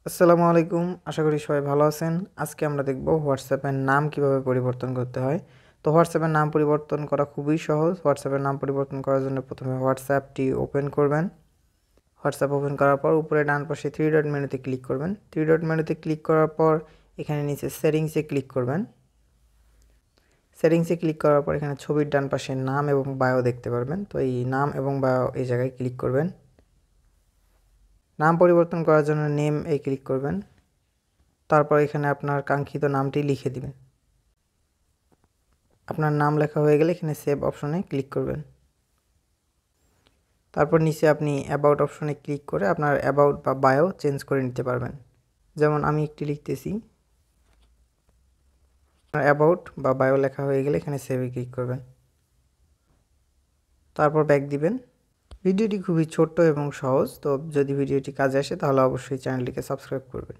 আসসালামু আলাইকুম। আশা করি সবাই ভালো আছেন। আজকে আমরা দেখব হোয়াটসঅ্যাপের নাম কিভাবে পরিবর্তন করতে হয়। তো হোয়াটসঅ্যাপের নাম পরিবর্তন করা খুবই সহজ। হোয়াটসঅ্যাপের নাম পরিবর্তন করার জন্য প্রথমে হোয়াটসঅ্যাপটি ওপেন করবেন। হোয়াটসঅ্যাপ ওপেন করার পর উপরে ডান পাশে থ্রি ডট মেনুতে ক্লিক করবেন। থ্রি ডট মেনুতে ক্লিক করার পর এখানে নিচে সেটিংসে ক্লিক করবেন। সেটিংসে ক্লিক করার পর এখানে ছবির ডান পাশে নাম এবং বায়ো দেখতে পারবেন। তো এই নাম এবং বায়ো এই জায়গায় ক্লিক করবেন। নাম পরিবর্তন করার জন্য নেম ক্লিক করবেন। তারপর এখানে আপনার কাঙ্ক্ষিত নামটি লিখে দিবেন। আপনার নাম লেখা হয়ে গেলে এখানে সেভ অপশনে ক্লিক করবেন। তারপর নিচে আপনি অ্যাবাউট অপশনে ক্লিক করে আপনার অ্যাবাউট বা বায়ো চেঞ্জ করে নিতে পারবেন। যেমন আমি একটি লিখতেছি। আপনার অ্যাবাউট বা বায়ো লেখা হয়ে গেলে এখানে সেভে ক্লিক করবেন। তারপর ব্যাক দিবেন। ভিডিওটি খুবই ছোট্ট এবং সহজ। তো যদি ভিডিওটি কাজে আসে তাহলে অবশ্যই চ্যানেলটিকে সাবস্ক্রাইব করবেন।